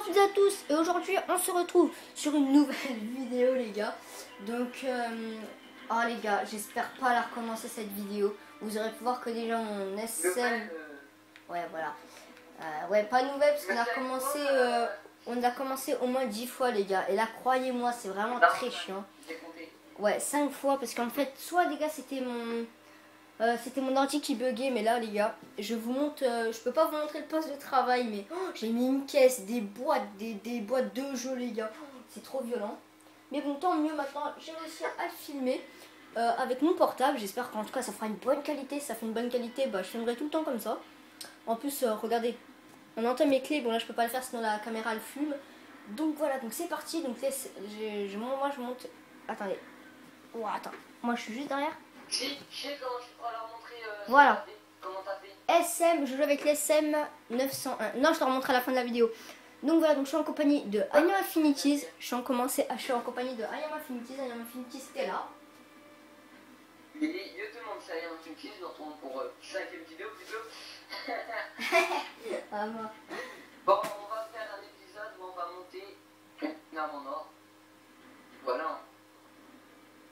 toutes et à tous, et aujourd'hui on se retrouve sur une nouvelle vidéo les gars. Donc les gars, j'espère pas la recommencer cette vidéo. Vous aurez pu voir que déjà mon SM... Ouais voilà. Ouais, pas nouvelle parce qu'on a recommencé... on a commencé au moins 10 fois les gars. Et là croyez-moi c'est vraiment très chiant. Ouais 5 fois parce qu'en fait soit les gars c'était mon ordi qui buguait, mais là les gars, je vous montre, je peux pas vous montrer le poste de travail, mais j'ai mis une caisse, des boîtes, des boîtes de jeux les gars, c'est trop violent. Mais bon, tant mieux, maintenant j'ai réussi à le filmer avec mon portable, j'espère qu'en tout cas ça fera une bonne qualité. Si ça fait une bonne qualité, bah je filmerai tout le temps comme ça. En plus, regardez, on entend mes clés, bon là je peux pas le faire sinon la caméra elle fume. Donc voilà, donc c'est parti, donc moi je monte, attendez, oh, attends, moi je suis juste derrière. Si, je sais comment tu pourras leur montrer voilà. Comment t'as fait. SM, je joue avec l'SM 901. Non, je te remontre à la fin de la vidéo. Donc voilà, donc je suis en compagnie de I Am Infinities. Je suis en compagnie de I Am Infinities. I Am Infinities, c'était là. Et je te demande ça, I Am Infinities, on se retrouve pour 5ème vidéo plutôt. Ah, moi. Bon, on va faire un épisode où on va monter une arme en or. Voilà.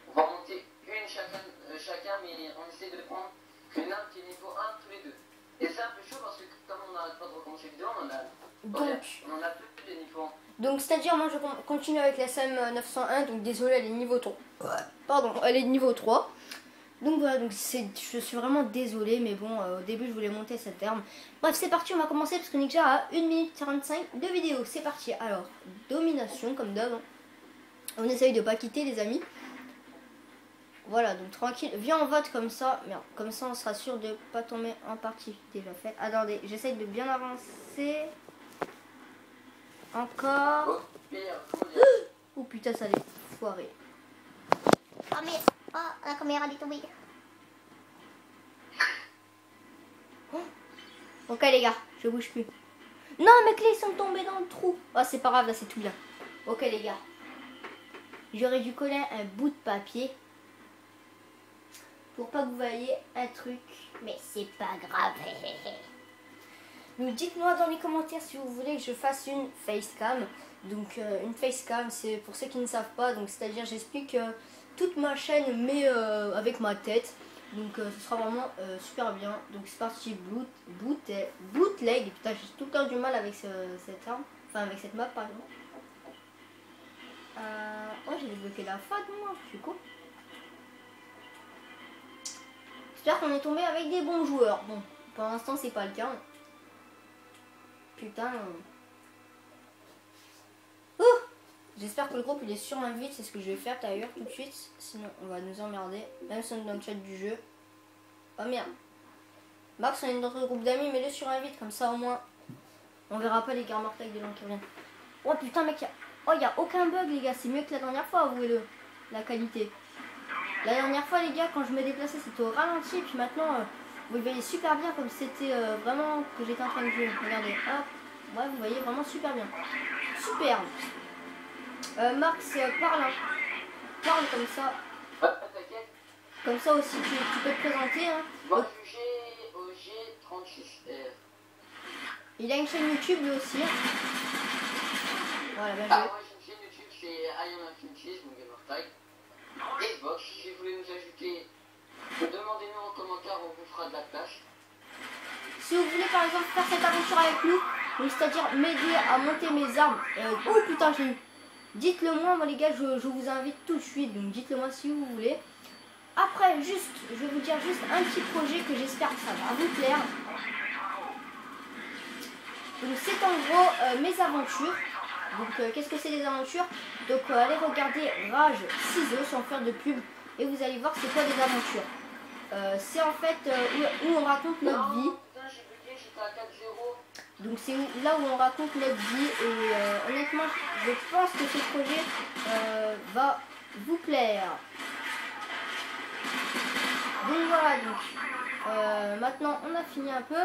On va monter une chacun, mais on essaie de prendre une arme qui est niveau 1 tous les deux. Et c'est un peu chaud parce que comme on n'arrête pas de recommencer la vidéo, on en a plus de niveau 1. Donc c'est-à-dire moi je continue avec la SM 901, donc désolé elle est niveau 3. Pardon, elle est niveau 3. Donc voilà, donc je suis vraiment désolée, mais bon, au début je voulais monter cette arme. Bref, c'est parti, on va commencer parce qu'on est déjà à 1 minute 45 de vidéo. C'est parti, alors, domination comme d'hab. On essaye de pas quitter les amis. Voilà, donc tranquille. Viens en vote comme ça. Merde, comme ça on sera sûr de pas tomber en partie. Déjà fait. Attendez, j'essaye de bien avancer. Encore. Oh putain, ça allait foirer. Oh mais, oh, la caméra est tombée. Ok les gars, je bouge plus. Non, mes clés sont tombées dans le trou. Oh, c'est pas grave, là c'est tout bien. Ok les gars. J'aurais dû coller un bout de papier. Pour pas que vous voyez un truc. Mais c'est pas grave. Donc dites-moi dans les commentaires si vous voulez que je fasse une facecam. Donc une facecam, c'est pour ceux qui ne savent pas. Donc c'est-à-dire j'explique toute ma chaîne mais avec ma tête. Donc ce sera vraiment super bien. Donc c'est parti, bootleg. Putain, j'ai tout le temps du mal avec cette arme. Enfin avec cette map pardon. Oh, j'ai débloqué la FAD moi, je suis con. J'espère qu'on est tombé avec des bons joueurs. Bon, pour l'instant c'est pas le cas. Putain. J'espère que le groupe il est sur l'invite, c'est ce que je vais faire d'ailleurs tout de suite. Sinon on va nous emmerder. Même si on est dans le chat du jeu. Oh merde. Max, on est dans notre groupe d'amis, mets-le sur invite, comme ça au moins on verra pas les gars mortels avec des gens qui reviennent. Oh putain mec, oh y a aucun bug les gars, c'est mieux que la dernière fois, avouez-le. La qualité. La dernière fois les gars, quand je me déplaçais c'était au ralenti, et puis maintenant vous le voyez super bien comme c'était vraiment que j'étais en train de jouer. Regardez, hop, ouais vous voyez vraiment super bien. Superbe. Max, parle comme ça. Comme ça aussi tu peux te présenter. Hein. Moi je suis OG36R. Il a une chaîne YouTube lui aussi. Hein. Voilà, bien joué. Ah ouais, j'ai une chaîne YouTube, c'est I Am Infinities, mon gamer tag. Xbox, si vous voulez nous ajouter, demandez-nous en commentaire, on vous fera de la place. Si vous voulez par exemple faire cette aventure avec nous, c'est-à-dire m'aider à monter mes armes. Oh putain, j'ai eu. Dites-le moi les gars, je vous invite tout de suite, donc dites-le moi si vous voulez. Après, juste, je vais vous dire juste un petit projet que j'espère que ça va vous plaire. Donc c'est en gros mes aventures. Donc qu'est-ce que c'est des aventures? Donc allez regarder Rage Ciseaux sans faire de pub et vous allez voir c'est quoi des aventures. C'est en fait où on raconte notre vie. Putain, j'ai bugué, j'étais à 4-0. Donc c'est là où on raconte notre vie et honnêtement je pense que ce projet va vous plaire. Donc voilà, donc maintenant on a fini un peu,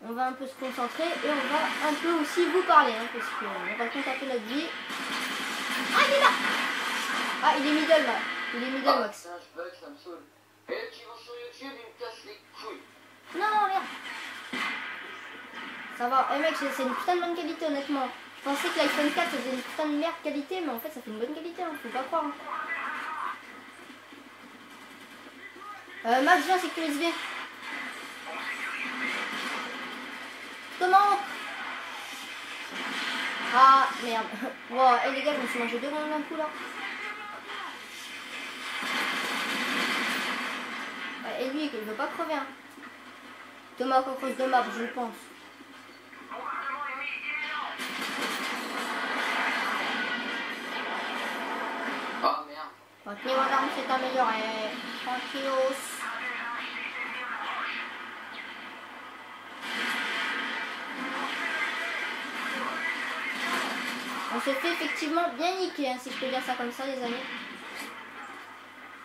on va un peu se concentrer et on va un peu aussi vous parler hein, parce qu'on raconte un peu notre vie. Ah il est là. Ah il est middle là, il est middle Max. Putain, je bug, ça me saoule. Et eux qui vont sur YouTube, ils me cassent les couilles. Non merde. Ça va, mec c'est une putain de bonne qualité honnêtement. Je pensais que l'iPhone 4 faisait une putain de merde qualité, mais en fait ça fait une bonne qualité, hein, faut pas croire. Max, viens, sécurise bien. Comment? Ah merde. Wow, les gars, je me suis mangé 2 grands d'un coup là. Ouais, et lui, il veut pas crever. Hein. Thomas Cocos de map, je le pense. Oh merde. Ok, mon arme s'est améliorée. Tranquillos. On se fait effectivement bien niquer, hein, si je peux dire ça comme ça, les amis.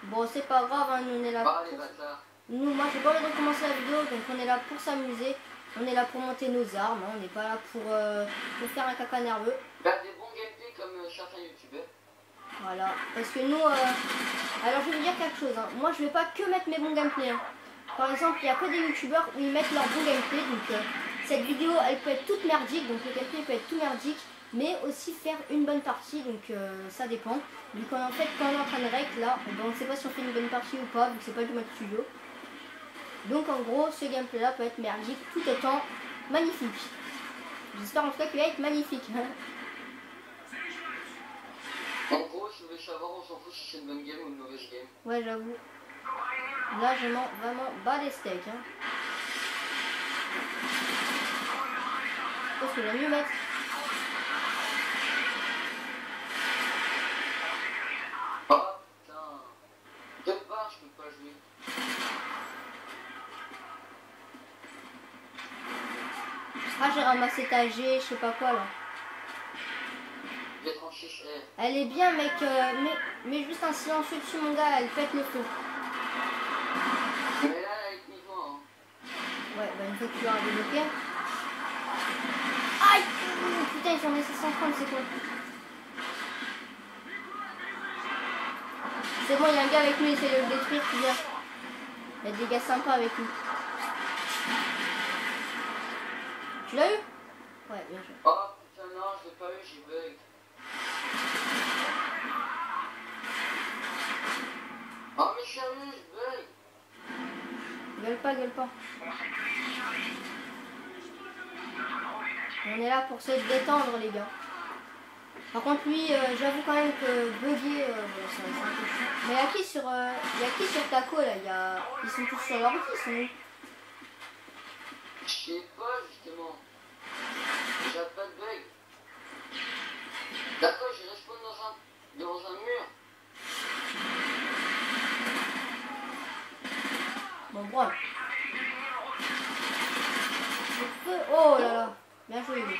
Bon, c'est pas grave, hein, nous on est là Ah, les pour... bâtards. Moi, j'ai pas envie de recommencer la vidéo, donc on est là pour s'amuser. On est là pour monter nos armes, hein, on n'est pas là pour faire un caca nerveux. Faire des bons gameplays comme certains youtubeurs. Voilà, parce que nous... Alors, je vais vous dire quelque chose, hein. Moi, je vais pas que mettre mes bons gameplays. Hein. Par exemple, il y a que des youtubeurs où ils mettent leurs bons gameplays, donc cette vidéo, elle peut être toute merdique, donc le gameplay peut être tout merdique. Mais aussi faire une bonne partie, donc ça dépend. Vu qu'en fait, quand on est en train de rec là, ben, on ne sait pas si on fait une bonne partie ou pas, vu que c'est pas du mode studio. Donc en gros, ce gameplay là peut être merdique tout autant magnifique. J'espère en tout cas qu'il va être magnifique. En gros, si vous voulez savoir, on s'en fout si c'est une bonne game ou une mauvaise game. Ouais, j'avoue. Là, je m'en vraiment bats les steaks. Hein. Qu'est-ce que j'aime mieux mettre? Oh putain. De part, je peux pas jouer. Ah, j'ai ramassé ta G, je sais pas quoi là. J'ai tranché cher. Elle est bien, mec, mais juste un silencieux dessus, mon gars, elle pète le feu. Mais là, avec niveau, hein. Ouais, bah une fois que tu l'auras débloqué. Aïe! Putain, ils sont laissés 130, c'est quoi? C'est bon, il y a un gars avec lui, essaye de le détruire, tu viens. Il y a des gars sympas avec lui. Tu l'as eu? Ouais, bien joué. Oh putain, non, je l'ai pas eu, j'ai bug. Oh mais sérieux, je bug. Gueule pas, gueule pas. On est là pour se détendre, les gars. Par contre, lui, j'avoue quand même que bugger, c'est un peu chiant. Mais il y a qui sur Taco là? Ils sont tous sur leur ordi, ils sont où? Je sais pas justement. J'ai pas de bug. D'accord, j'ai respawn dans un mur. Bon, voilà. Oh là là. Bien joué, lui.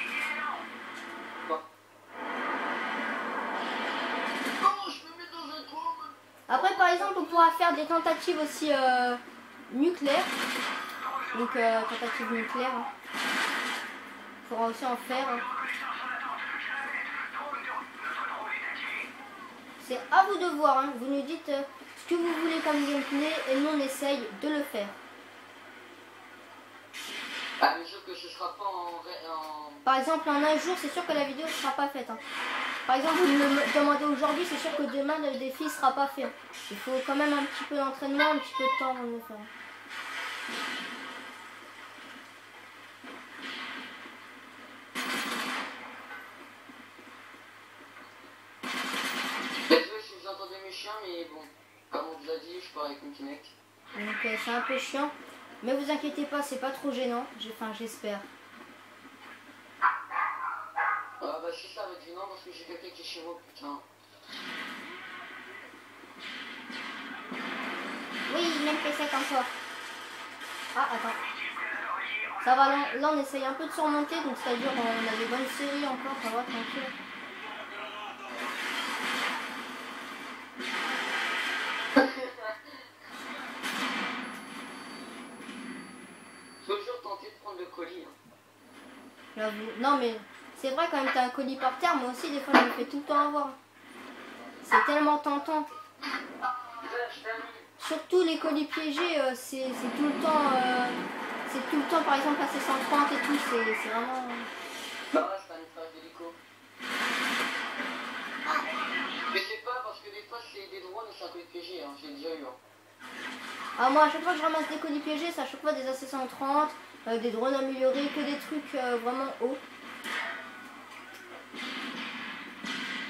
Quoi? Comment je me mets dans un trou? Après, par exemple, on pourra faire des tentatives aussi nucléaires. Donc, tentatives nucléaires. Hein. On pourra aussi en faire. Hein. C'est à vous de voir. Hein. Vous nous dites ce que vous voulez comme gameplay et nous, on essaye de le faire. Ah, mais sûr que ce sera pas en... Par exemple, en un jour, c'est sûr que la vidéo ne sera pas faite. Hein. Par exemple, vous me demandez aujourd'hui, c'est sûr que demain, le défi ne sera pas fait. Hein. Il faut quand même un petit peu d'entraînement, un petit peu de temps pour le faire. Désolé si vous entendez mes chiens, mais bon, comme on vous a dit, je pars avec une Kinect. Donc c'est un peu chiant. Mais vous inquiétez pas, c'est pas trop gênant. Enfin, j'espère. Ah bah si ça va être gênant parce que j'ai quelqu'un qui est chez moi, putain. Oui, même PC encore. Ah, attends. Ça va, là on essaye un peu de surmonter, donc c'est-à-dire on a des bonnes séries encore, ça va, tranquille. Toujours tenter de prendre le colis. Hein. J'avoue. Non mais c'est vrai quand même t'as un colis par terre, moi aussi des fois je me fais tout le temps avoir. C'est tellement tentant. Surtout les colis piégés, c'est tout le temps. C'est tout le temps par exemple passer 130 et tout, c'est vraiment. Bah ouais, c'est pas une phase d'hélico. piégés, hein, j'ai déjà eu. Hein. Ah, moi, à chaque fois que je ramasse des colis piégés, c'est à chaque fois des AC-130, des drones améliorés, que des trucs vraiment hauts.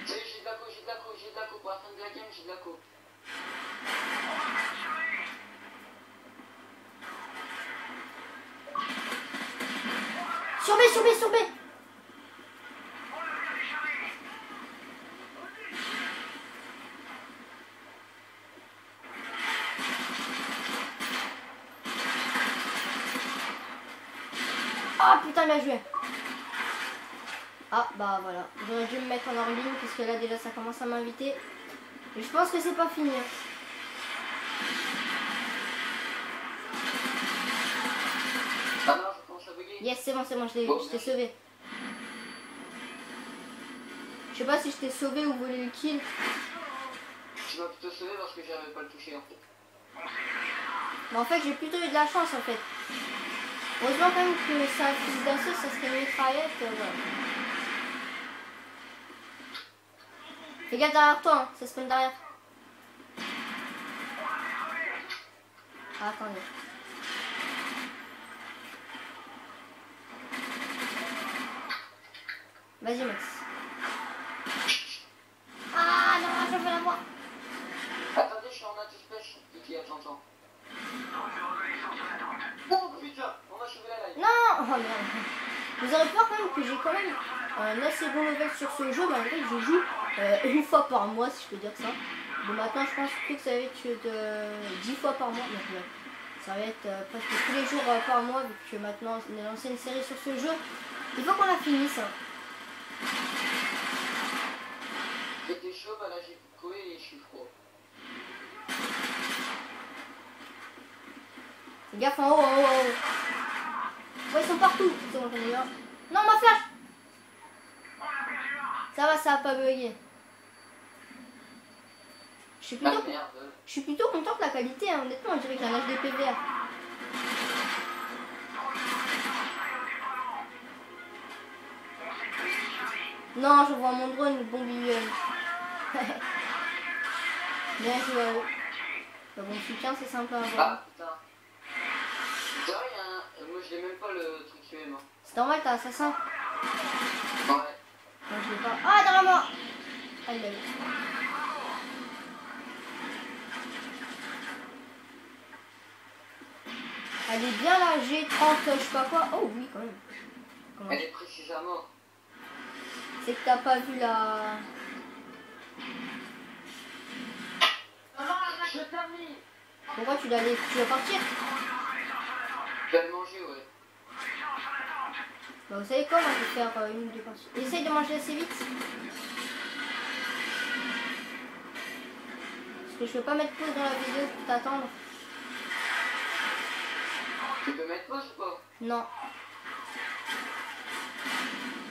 J'ai de la co, pour la fin de la game, j'ai de la co. Sur B, sur B, sur B. Ah putain, bien joué. Ah bah voilà, j'aurais dû me mettre en hors ligne parce que là déjà ça commence à m'inviter. Et je pense que c'est pas fini. Hein. Ah non, je commence à bugger. Yes, c'est bon, je t'ai sauvé. Je sais pas si je t'ai sauvé ou volé le kill. Tu m'as plutôt sauvé parce que j'arrivais pas à le toucher en fait. Mais en fait j'ai plutôt eu de la chance en fait. Heureusement quand même que ça a fusil d'assaut, ça serait une mitraillette. Voilà. Fais gaffe derrière toi, hein. Ça spawn derrière. Ah, attendez. Vas-y Max. Ah non, je veux la voir. Attendez, je suis en anti-spèche. Qui attends. Oh putain, on a chauvé la live. Non, oh merde. Vous aurez peur quand même que j'ai quand même un assez bon level sur ce jeu, malgré que je joue une fois par mois, si je peux dire ça. Donc maintenant, je pense que ça va être de 10 fois par mois. Donc, ça va être presque tous les jours par mois, vu que maintenant on a lancé une série sur ce jeu. Il faut qu'on la finisse. J'étais chaud, bah là j'ai coué et je suis froid. Fais gaffe en haut, en haut, en haut. Ouais, ils sont partout. C'est bon, j'en ai eu un. Non, ma flash. Ça va, ça a pas bugué. Je suis plutôt content de la qualité, hein. Honnêtement, on dirait qu'il y a un HDP vert. Non, je vois mon drone, le bon billion. Bien joué. Le bon soutien, c'est sympa à voir. Ah putain. C'est vrai, moi je l'ai même pas le truc QM. C'est normal, t'as assassin. Ouais. Non, je l'ai pas. Ah, derrière moi. Ah, il l'a eu. Elle est bien la G30, je sais pas quoi. Oh oui, quand même. Comment Elle est précise à mort. c'est que t'as pas vu la... Je termine. Pourquoi tu vas partir? Je vais le manger, ouais. Bah, vous savez quoi, moi je vais faire une ou deux parties. Essaye de manger assez vite. Parce que je peux pas mettre pause dans la vidéo pour t'attendre. Tu peux mettre pause ou pas? Non.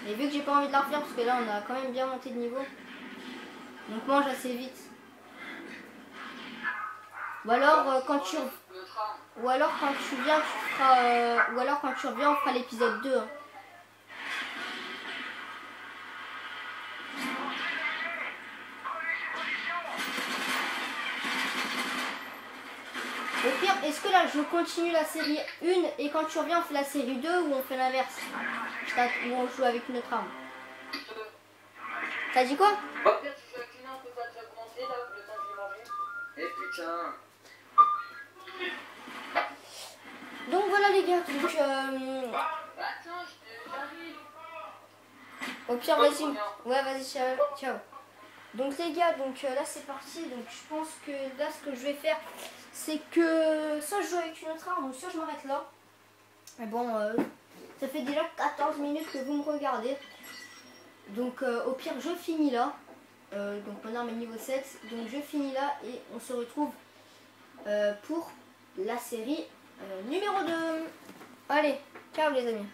Mais vu que j'ai pas envie de la refaire parce que là on a quand même bien monté de niveau. Donc mange assez vite. Ou alors quand tu viens tu feras ou alors quand tu reviens on fera l'épisode 2 hein. Au pire, est-ce que là je continue la série 1 et quand tu reviens on fait la série 2 ou on fait l'inverse? Ou on joue avec une autre arme? T'as dit quoi? Bah peut-être tu joues avec une arme que t'as déjà commencé là, le temps de manger. Eh putain. Donc voilà les gars, donc Attends, j'arrive. au pire vas-y. Ouais vas-y, ciao. Donc les gars, donc là c'est parti. Donc je pense que là ce que je vais faire, c'est que soit je joue avec une autre arme ou soit je m'arrête là. Mais bon, ça fait déjà 14 minutes que vous me regardez. Donc au pire je finis là. Donc mon arme est niveau 7. Donc je finis là et on se retrouve pour la série numéro 2. Allez, ciao les amis.